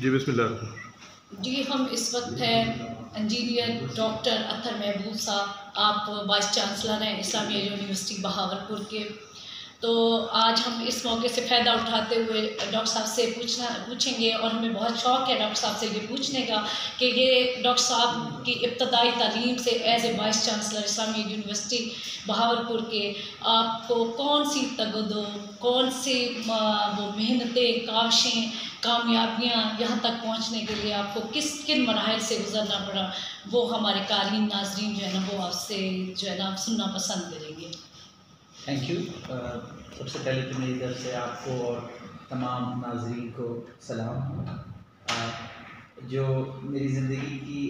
जी बिस्मिल्लाह। जी हम इस वक्त हैं इंजीनियर डॉक्टर अत्तर महबूब साहब, आप वाइस चांसलर हैं इस्लामिया यूनिवर्सिटी बहावलपुर के। तो आज हम इस मौके से फ़ायदा उठाते हुए डॉक्टर साहब से पूछेंगे, और हमें बहुत शौक़ है डॉक्टर साहब से ये पूछने का कि ये डॉक्टर साहब की इब्तदाई तालीम से as a vice chancellor Islamia university Bahawalpur के आपको कौन सी तगदो, कौन सी वो मेहनतें, काविशें, कामयाबियाँ यहाँ तक पहुँचने के लिए आपको किन मराहिल से गुज़रना पड़ा, वो हमारे क़ारीन नाज़रीन जो है ना वो आपसे जो है ना सुनना पसंद करेंगे। Thank you. सबसे पहले तो मेरी तरफ से आपको और तमाम नाज़रीन को सलाम। जो मेरी ज़िंदगी की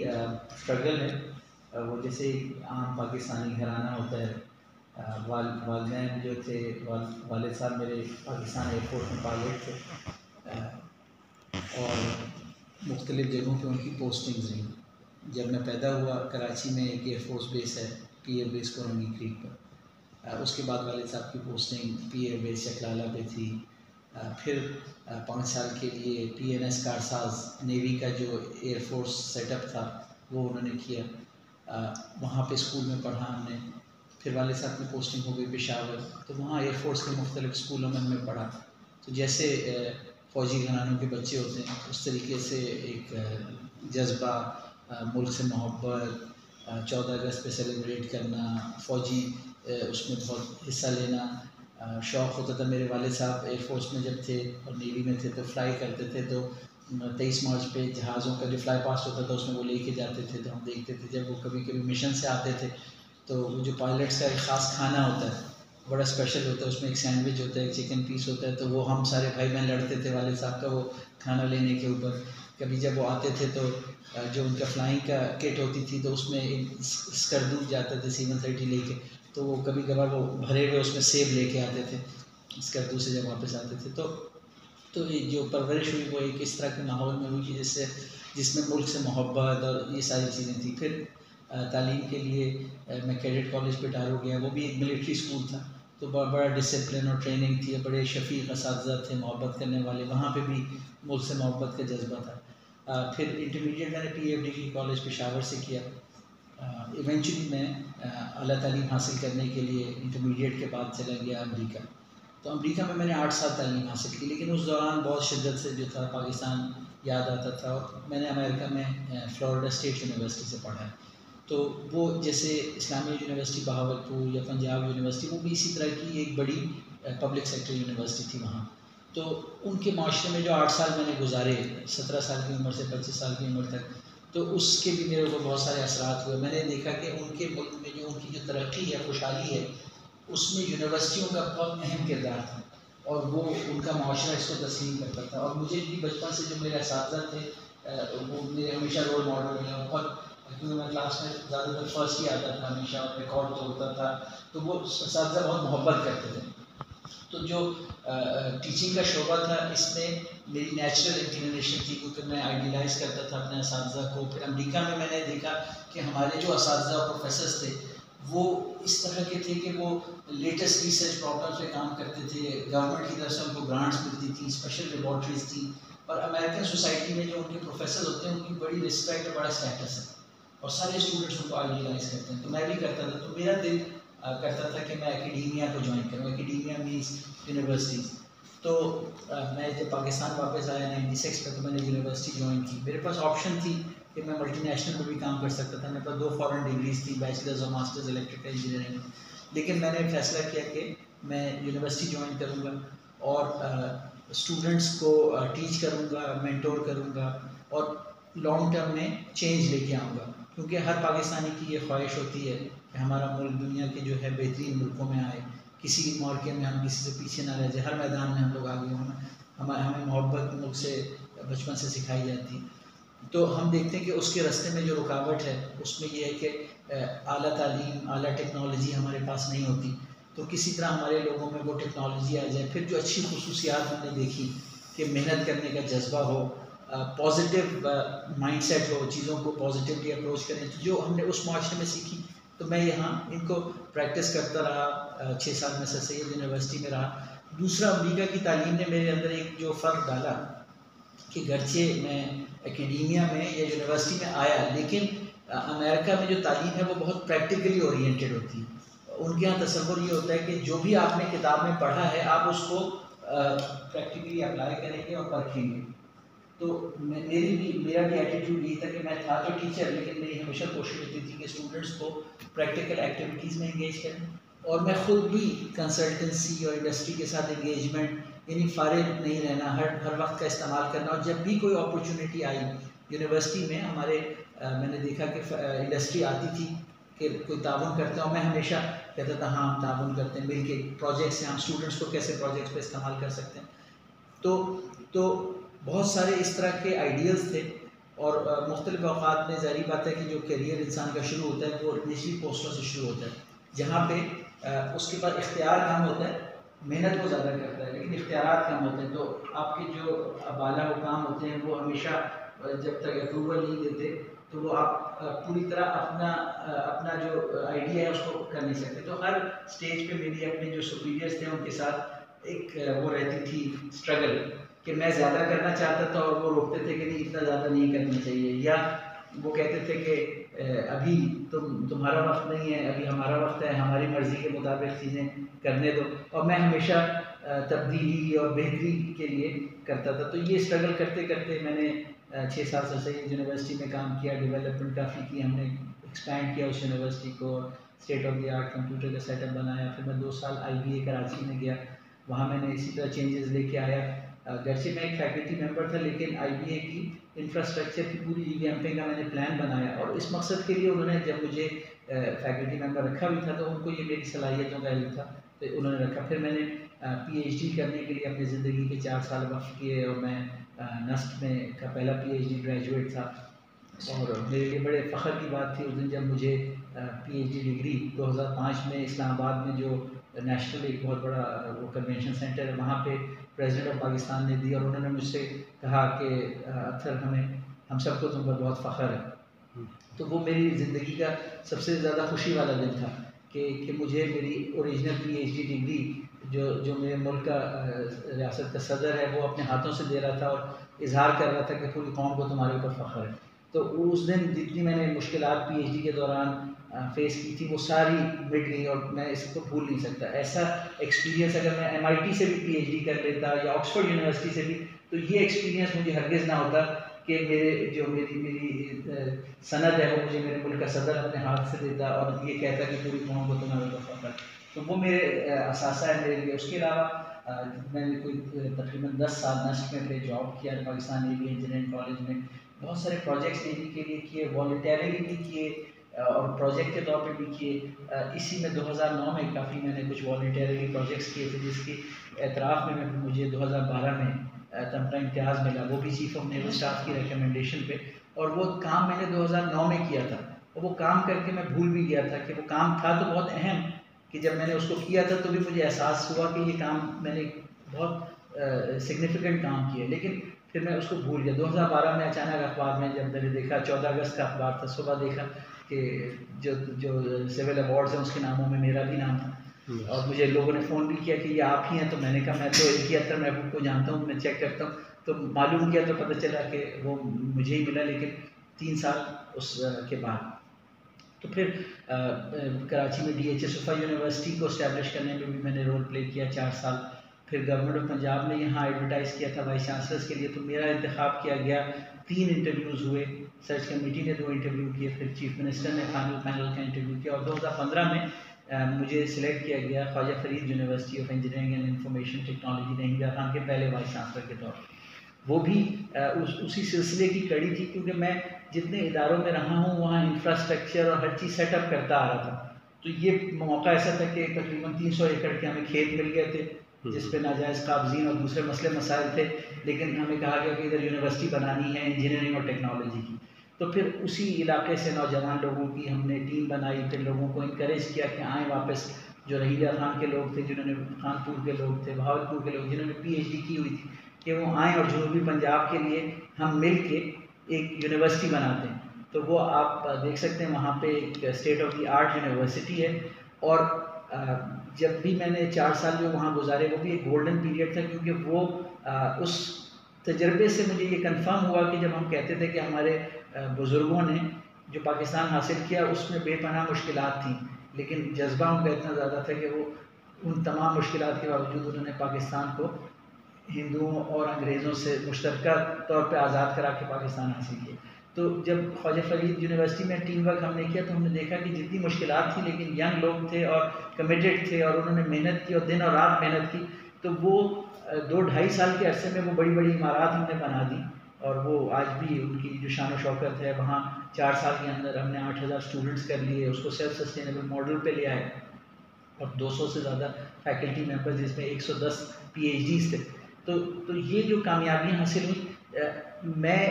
स्ट्रगल है वो जैसे आम पाकिस्तानी घराना होता है। वालिदैन जो थे, वालिद साहब मेरे पाकिस्तान एयरफोर्स में पायलट थे और मुख्तलिफ़ जगहों पर उनकी पोस्टिंग्स रहीं। जब मैं पैदा हुआ कराची में एक एयरफोर्स बेस है, पीए बेस कोरंगी क्रीक पर। उसके बाद वालिद साहब की पोस्टिंग पीए बेस चकलाला पे थी। फिर 5 साल के लिए पीएनएस कारसाज नेवी का जो एयरफोर्स सेटअप था वो उन्होंने किया। वहाँ पे स्कूल में पढ़ा हमने। फिर वालिद साहब की पोस्टिंग हो गई पेशावर, तो वहाँ एयरफोर्स के मुख्तलिफ़ स्कूलों में हमने पढ़ा। तो जैसे फ़ौजी घरानों के बच्चे होते हैं उस तरीके से एक जज्बा, मुल्क से मोहब्बत, 14 अगस्त पे सेलिब्रेट करना, फ़ौजी उसमें बहुत हिस्सा लेना शौक़ होता था। मेरे वालिद साहब एयरफोर्स में जब थे और नेवी में थे तो फ्लाई करते थे, तो 23 मार्च पे जहाज़ों का जो फ्लाई पास्ट होता था उसमें वो लेके जाते थे। तो हम देखते थे जब वो कभी कभी मिशन से आते थे तो वो जो पायलट्स का एक ख़ास खाना होता है बड़ा स्पेशल होता है, उसमें एक सैंडविच होता है, एक चिकन पीस होता है, तो वो हम सारे भाई बहन लड़ते थे वालिद साहब का वो खाना लेने के ऊपर। कभी जब वो आते थे तो जो उनका फ्लाइंग का किट होती थी तो उसमें एक स्कर्दू जाते थे C-130 लेके, तो वो कभी कभार वो भरे हुए उसमें सेब लेके आते थे स्कर्दू से जब वापस आते थे। तो ये जो परवरिश हुई वो एक इस तरह के माहौल में हुई कि जिसमें मुल्क से मोहब्बत और ये सारी चीज़ें थी। फिर तालीम के लिए मैं कैडेट कॉलेज पिटारो गया, वो भी एक मिलिट्री स्कूल था, तो बड़ा डिसिप्लिन और ट्रेनिंग थी, बड़े शफ़ीक़ असातिज़ा थे मोहब्बत करने वाले, वहाँ पे भी मुल्क से मोहब्बत का जज्बा था। फिर इंटरमीडिएट मैंने PFD की कॉलेज पेशावर से किया। इवेंचुअली मैं आला तालीम हासिल करने के लिए इंटरमीडिएट के बाद चला गया अमेरिका। तो अमेरिका में मैंने 8 साल तालीम हासिल की, लेकिन उस दौरान बहुत शिद्दत से जो था पाकिस्तान याद आता था। और मैंने अमेरिका में फ्लोरिडा स्टेट यूनिवर्सिटी से पढ़ा है। तो वो जैसे इस्लामिया यूनिवर्सिटी बहावलपुर या पंजाब यूनिवर्सिटी, वो भी इसी तरह की एक बड़ी पब्लिक सेक्टर यूनिवर्सिटी थी वहाँ। तो उनके माशरे में जो 8 साल मैंने गुजारे 17 साल की उम्र से 25 साल की उम्र तक, तो उसके भी मेरे को बहुत सारे असरात हुए। मैंने देखा कि उनके मुल्क में जो उनकी जो तरक्की है, खुशहाली है, उसमें यूनिवर्सिटियों का बहुत अहम किरदार था और वो उनका माशरा इसको तस्लीम करता था। और मुझे भी बचपन से जो मेरे असातिज़ा थे वो मेरे हमेशा रोल मॉडल रहे। बहुत क्योंकि मैं क्लास में ज़्यादातर फर्स्ट ही आता था हमेशा और रिकॉर्ड तोड़ता था, तो वो असातिज़ा बहुत मोहब्बत करते थे। तो जो टीचिंग का शोबा था इसमें मेरी नेचुरल इंक्लिनेशन थी, क्योंकि मैं आइडियलाइज़ करता था अपने असातिज़ा को। फिर अमेरिका में मैंने देखा कि हमारे जो असातिज़ा और प्रोफेसर्स थे वो इस तरह के थे कि वो लेटेस्ट रिसर्च प्रॉब्लम्स पे काम करते थे, गवर्नमेंट की तरफ से उनको ग्रांट्स मिलती थी, स्पेशल लेबॉर्ट्रीज थी। और अमेरिकन सोसाइटी में जो उनके प्रोफेसर होते हैं उनकी बड़ी रिस्पेक्ट और बड़ा स्टेटस है और सारे स्टूडेंट्स उनको आइडियलाइज़ करते हैं। तो मैं भी करता था, तो मेरा दिल करता था कि मैं एकेडीमिया को ज्वाइन करूँ। Academia means universities. तो मैं जब पाकिस्तान वापस आया 96 में, तो मैंने यूनिवर्सिटी ज्वाइन की। मेरे पास ऑप्शन थी कि मैं मल्टीनेशनल में भी काम कर सकता था। मेरे पास 2 फॉरेन डिग्रीज थी, बैचलर्स और मास्टर्स इलेक्ट्रिकल इंजीनियरिंग। लेकिन मैंने फैसला किया कि मैं यूनिवर्सिटी ज्वाइन करूँगा और स्टूडेंट्स को टीच करूँगा, मेंटोर करूँगा और लॉन्ग टर्म में चेंज लेके आऊँगा। क्योंकि हर पाकिस्तानी की ये ख्वाहिश होती है कि हमारा मुल्क दुनिया के जो है बेहतरीन मुल्कों में आए, किसी भी मौके में हम किसी से पीछे ना रह जाए, हर मैदान में हम लोग आगे हों। हमें मोहब्बत मुल्क से बचपन से सिखाई जाती। तो हम देखते हैं कि उसके रास्ते में जो रुकावट है उसमें ये है कि आला तालीम, आला टेक्नोलॉजी हमारे पास नहीं होती, तो किसी तरह हमारे लोगों में वो टेक्नोलॉजी आ जाए। फिर जो अच्छी खुसूसियात हमने देखी कि मेहनत करने का जज्बा हो, पॉजिटिव माइंडसेट हो, चीज़ों को पॉजिटिवली अप्रोच करें, तो जो हमने उस माशरे में सीखी, तो मैं यहाँ इनको प्रैक्टिस करता रहा। 6 साल में सर सैयद यूनिवर्सिटी में रहा। दूसरा, अमेरिका की तालीम ने मेरे अंदर एक जो फ़र्क डाला कि गर्चे मैं एकेडेमिया में या यूनिवर्सिटी में आया, लेकिन अमेरिका में जो तालीम है वो बहुत प्रैक्टिकली ओरिएंटेड होती है। उनके यहाँ तसव्वुर ये होता है कि जो भी आपने किताब में पढ़ा है आप उसको प्रैक्टिकली अप्लाई करेंगे और परखेंगे। तो मेरा भी एटीट्यूड यही था कि मैं था तो टीचर, लेकिन मेरी हमेशा कोशिश होती थी कि स्टूडेंट्स को प्रैक्टिकल एक्टिविटीज़ में इंगेज करें, और मैं ख़ुद भी कंसल्टेंसी और इंडस्ट्री के साथ इंगेजमेंट, यानी फारिग नहीं रहना, हर वक्त का इस्तेमाल करना। और जब भी कोई अपॉर्चुनिटी आई यूनिवर्सिटी में हमारे, मैंने देखा कि इंडस्ट्री आती थी कि कोई ताउन करते हैं, और मैं हमेशा कहता था हाँ हम ताउन करते हैं, मिल के प्रोजेक्ट्स हैं, हम स्टूडेंट्स को कैसे प्रोजेक्ट्स पे इस्तेमाल कर सकते हैं। तो बहुत सारे इस तरह के आइडियल्स थे। और मुख्तलिफ औक़ात में ज़ाहिर बात है कि जो करियर इंसान का शुरू होता है वो निचली पोस्टों से शुरू होता है, जहाँ पे उसके पास इख्तियार कम होता है, मेहनत वो ज़्यादा करता है लेकिन इख्तियारात कम होते हैं। तो आपके जो बाला हुकाम होते हैं वो हमेशा जब तक अप्रूवल नहीं देते तो वो आप पूरी तरह अपना जो आइडिया है उसको कर नहीं सकते। तो हर स्टेज पे मेरी अपने जो सुपीरियर्स थे उनके साथ एक वो रहती थी स्ट्रगल कि मैं ज़्यादा करना चाहता था और वो रोकते थे कि नहीं इतना ज़्यादा नहीं करना चाहिए, या वो कहते थे कि अभी तुम्हारा वक्त नहीं है, अभी हमारा वक्त है, हमारी मर्ज़ी के मुताबिक चीज़ें करने दो। और मैं हमेशा तब्दीली और बेहतरी के लिए करता था। तो ये स्ट्रगल करते करते मैंने 6 साल से सही यूनिवर्सिटी में काम किया, डेवलपमेंट काफ़ी की, हमने एक्सपैंड किया उस यूनिवर्सिटी को, state of the art computer का सेटअप बनाया। फिर मैं 2 साल IBA कराची में गया, वहाँ मैंने इसी तरह चेंजेस लेके आया। गर्चे मैं एक फैकल्टी मेंबर था, लेकिन IBA की इंफ्रास्ट्रक्चर की पूरी रिवैम्पिंग का मैंने प्लान बनाया, और इस मकसद के लिए उन्होंने जब मुझे फैकल्टी मेंबर रखा भी था तो उनको ये मेरी सलाहियतों का इल्म था तो उन्होंने रखा। फिर मैंने PhD करने के लिए अपनी ज़िंदगी के 4 साल वक्फ किए, और मैं नस्ट में का पहला PhD ग्रेजुएट था। और मेरे लिए बड़े फ़ख्र की बात थी उस दिन जब मुझे PhD डिग्री 2005 में इस्लामाबाद में जो नेशनल एक बहुत बड़ा वो कन्वेंशन सेंटर है वहाँ पे प्रेसिडेंट ऑफ पाकिस्तान ने दी, और उन्होंने मुझसे कहा कि अत्तर हम सबको तुम पर बहुत फ़ख्र है। तो वो मेरी ज़िंदगी का सबसे ज़्यादा खुशी वाला दिन था कि मुझे मेरी ओरिजिनल PhD डिग्री जो मेरे मुल्क का रियासत का सदर है वो अपने हाथों से दे रहा था और इजहार कर रहा था कि पूरी कौम को तुम्हारे ऊपर फ़ख्र है। तो उस दिन जितनी मैंने मुश्किलात PhD के दौरान फेस की थी वो सारी मिट गई, और मैं इसको भूल नहीं सकता। ऐसा एक्सपीरियंस अगर मैं MIT से भी PhD कर लेता या ऑक्सफोर्ड यूनिवर्सिटी से भी, तो ये एक्सपीरियंस मुझे हरगिज़ ना होता कि मेरी सनद है वो मुझे मेरे मुल्क का सदर अपने हाथ से देता और ये कहता कि पूरी कौम को तुम्हारे ऊपर फ़ख्र है। तो वो मेरे असासा है मेरे लिए। उसके अलावा मैंने कोई तकरीबन 10 साल नस्ट में जॉब किया पाकिस्तान नेवी इंजीनियरिंग कॉलेज में, बहुत सारे प्रोजेक्ट्स नेवी के लिए किए, वॉलंटियरली भी किए और प्रोजेक्ट के तौर पे भी किए। इसी में 2009 में काफ़ी मैंने कुछ वॉलंटियरली प्रोजेक्ट्स किए थे, जिसकी एतराफ़ में मुझे 2012 में तमगा इम्तियाज़ मिला, वो भी चीफ ऑफ नेवल स्टाफ की रिकमेंडेशन पे। और वो काम मैंने 2009 में किया था, और वो काम करके मैं भूल भी गया था कि वो काम था तो बहुत अहम, कि जब मैंने उसको किया था तो भी मुझे एहसास हुआ कि ये काम मैंने बहुत सिग्निफिकेंट काम किया, लेकिन फिर मैं उसको भूल गया। 2012 में अचानक अखबार में जब मैंने देखा, 14 अगस्त का अखबार था, सुबह देखा कि जो सिविल अवार्ड्स हैं उसके नामों में मेरा भी नाम था, और मुझे लोगों ने फ़ोन भी किया कि ये आप ही हैं। तो मैंने कहा मैं तो इनकी अत्तर महबूब को जानता हूँ, मैं चेक करता हूँ। तो मालूम किया तो पता चला कि वो मुझे ही मिला, लेकिन 3 साल उसके बाद। तो फिर कराची में DHSFI यूनिवर्सिटी को इस्टेब्लिश करने में भी मैंने रोल प्ले किया 4 साल। फिर गवर्नमेंट ऑफ पंजाब ने यहाँ एडवर्टाइज़ किया था वाइस चांसलर्स के लिए, तो मेरा इंतखाब किया गया। 3 इंटरव्यूज़ हुए, सर्च कमेटी ने 2 इंटरव्यू किए, फिर चीफ मिनिस्टर ने फाइनल पैनल का इंटरव्यू किया, और 2015 में मुझे सिलेक्ट किया गया Khwaja Farid university of engineering and information technology ने इंदिरा खान के पहले वाइस चांसलर के तौर पर। वो भी उसी सिलसिले की कड़ी थी, क्योंकि मैं जितने इदारों में रहा हूँ वहाँ इंफ्रास्ट्रक्चर और हर चीज़ सेटअप करता आ रहा था। तो ये मौका ऐसा था कि तकरीबन 300 एकड़ के हमें खेत मिल गए थे, जिस पे नाजायज़ काबजीन और दूसरे मसले मसाइल थे, लेकिन हमें कहा गया कि इधर यूनिवर्सिटी बनानी है इंजीनियरिंग और टेक्नोलॉजी की। तो फिर उसी इलाके से नौजवान लोगों की हमने टीम बनाई, फिर लोगों को इनकरेज किया कि आएँ वापस। जो रहीला खान के लोग थे, जिन्होंने कानपुर के लोग थे, बहावलपुर के लोग जिन्होंने PhD की हुई थी, कि वो आएँ और जनूबी पंजाब के लिए हम मिल के एक यूनिवर्सिटी बनाते हैं। तो वो आप देख सकते हैं वहाँ पे एक state of the art university है। और जब भी मैंने 4 साल जो वहाँ गुजारे वो भी एक गोल्डन पीरियड था, क्योंकि वो उस तजर्बे से मुझे ये कंफर्म हुआ कि जब हम कहते थे कि हमारे बुज़ुर्गों ने जो पाकिस्तान हासिल किया उसमें बेपनाह मुश्किलात थी, लेकिन जज्बा उनका इतना ज़्यादा था कि वो उन तमाम मुश्किलात के बावजूद उन्होंने पाकिस्तान को हिंदुओं और अंग्रेज़ों से मुश्तरका तौर पे आज़ाद करा के पाकिस्तान हासिल किया। तो जब ख्वाजा फरीद यूनिवर्सिटी में टीम वर्क हमने किया तो हमने देखा कि जितनी मुश्किलात थी, लेकिन यंग लोग थे और कमिटेड थे और उन्होंने मेहनत की और दिन और रात मेहनत की, तो वो 2-2.5 साल के अरसे में वो बड़ी बड़ी इमारत हमने बना दी। और वो आज भी उनकी जो शान शौकत है, वहाँ 4 साल के अंदर हमने 8000 स्टूडेंट्स कर लिए, उसको सेल्फ सस्टेनेबल मॉडल पे ले आए और 200 से ज़्यादा फैकल्टी मेंबर्स, जिसमें 110 PhDs थे। तो ये जो कामयाबियाँ हासिल हुई, मैं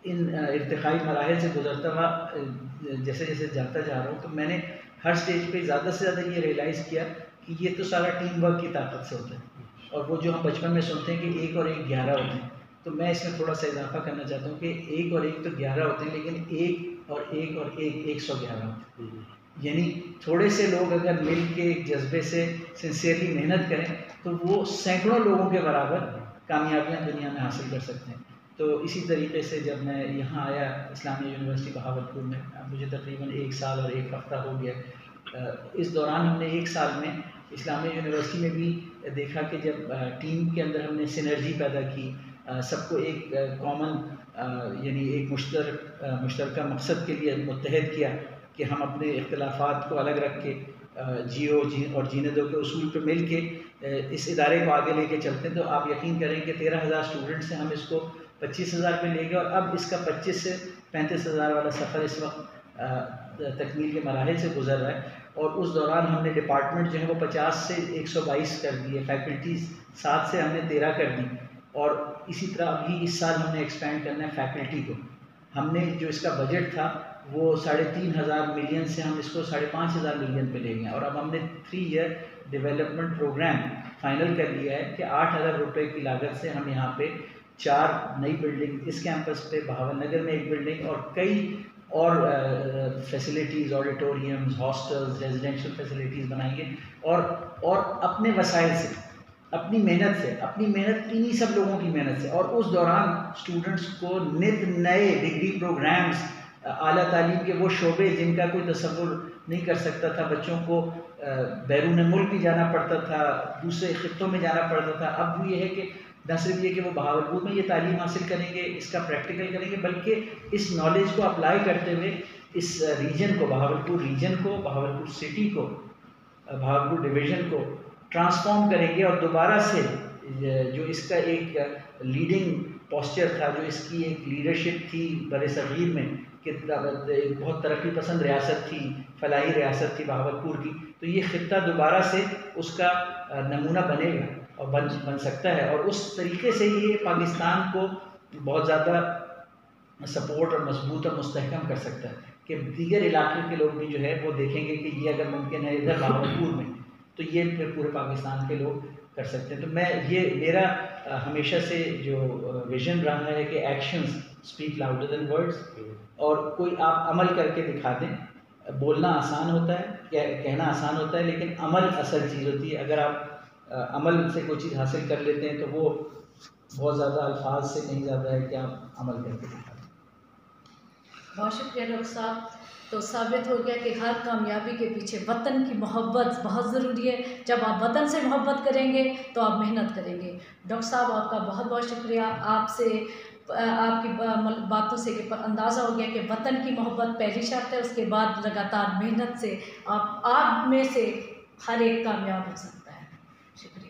इन इर्तिकाई मराहिल से गुजरता हुआ जैसे जैसे जाता जा रहा हूँ, तो मैंने हर स्टेज पे ज़्यादा से ज़्यादा ये रियलाइज़ किया कि ये तो सारा टीम वर्क की ताकत से होता है। और वो जो हम बचपन में सुनते हैं कि 1 और 1 11 होते हैं, तो मैं इसमें थोड़ा सा इजाफा करना चाहता हूँ कि 1 और 1 तो 11 होते हैं, लेकिन 1 और 1 और 1 111 होते हैं। यानी थोड़े से लोग अगर मिल के एक जज्बे से सिंसियरली मेहनत करें तो वो सैकड़ों लोगों के बराबर कामयाबियाँ दुनिया में हासिल कर सकते हैं। तो इसी तरीके से जब मैं यहाँ आया इस्लामिया यूनिवर्सिटी बहावलपुर में, मुझे तकरीबन 1 साल और 1 हफ़्ता हो गया। इस दौरान हमने 1 साल में इस्लामिया यूनिवर्सिटी में भी देखा कि जब टीम के अंदर हमने सिनर्जी पैदा की, सबको एक कॉमन यानी एक मुश्तरका मकसद के लिए मुत्तहद किया कि हम अपने इख्तिलाफ़ात को अलग रख के और जीने दो के उसूल पर मिल के इस इदारे को आगे लेके चलते हैं। तो आप यकीन करें कि 13,000 स्टूडेंट से हम इसको 25,000 पे ले गए और अब इसका 25 से 35,000 वाला सफ़र इस वक्त तकमील के मराहिल से गुजर रहा है। और उस दौरान हमने डिपार्टमेंट जो है वो 50 से 122 कर दिए, फैकल्टीज़ 7 से हमने 13 कर दी। और इसी तरह अभी इस साल हमने एक्सपेंड करना है फैकल्टी को। हमने जो इसका बजट था वो 3,500 मिलियन से हम इसको 5,500 मिलियन पे ले गए और अब हमने 3 ईयर डेवलपमेंट प्रोग्राम फाइनल कर लिया है कि 8,000 रुपये की लागत से हम यहाँ पे 4 नई बिल्डिंग इस कैंपस पे, बहावल नगर में 1 बिल्डिंग और कई और facilities, auditoriums, hostels, residential facilities बनाएंगे और अपने वसाइल से, अपनी मेहनत इन्हीं सब लोगों की मेहनत से। और उस दौरान स्टूडेंट्स को नित नए डिग्री प्रोग्राम्स, आला तालीम के वो शोबे जिनका कोई तसव्वुर नहीं कर सकता था, बच्चों को बैरून मुल्क भी जाना पड़ता था, दूसरे खित्तों में जाना पड़ता था। अब ये है कि न सिर्फ ये कि वो बहावलपुर में ये तालीम हासिल करेंगे, इसका प्रैक्टिकल करेंगे, बल्कि इस नॉलेज को अप्लाई करते हुए इस रीजन को, बहावलपुर रीजन को, बहावलपुर सिटी को, बहावलपुर डिवीज़न को ट्रांसफॉर्म करेंगे और दोबारा से जो इसका एक लीडिंग पोस्चर था, जो इसकी एक लीडरशिप थी बरसगीर में कि बहुत तरक्की पसंद रियासत थी, फलाही रियासत थी बहावलपुर की, तो ये ख़ित्ता दोबारा से उसका नमूना बनेगा और बन सकता है। और उस तरीके से ये पाकिस्तान को बहुत ज़्यादा सपोर्ट और मजबूत और मुस्तहकम कर सकता है कि दीगर इलाके के लोग भी जो है वो देखेंगे कि ये अगर मुमकिन है इधर बहावलपुर में, तो ये फिर पूरे पाकिस्तान के लोग कर सकते हैं। तो मेरा हमेशा से जो विजन रहा है कि actions speak louder than words, और कोई आप अमल करके दिखा दें। बोलना आसान होता है, कहना आसान होता है, लेकिन अमल असल चीज़ होती है। अगर आप अमल से कोई चीज़ हासिल कर लेते हैं तो वो बहुत ज़्यादा अल्फाज से नहीं ज़्यादा है कि आप अमल करके दिखा दें। बहुत शुक्रिया डॉक्टर साहब। तो साबित हो गया कि हर कामयाबी के पीछे वतन की मोहब्बत बहुत ज़रूरी है। जब आप वतन से मोहब्बत करेंगे तो आप मेहनत करेंगे। डॉक्टर साहब आपका बहुत बहुत शुक्रिया। आपकी बातों से अंदाज़ा हो गया कि वतन की मोहब्बत पहली शर्त है, उसके बाद लगातार मेहनत से आप में से हर एक कामयाब हो सकता है। शुक्रिया।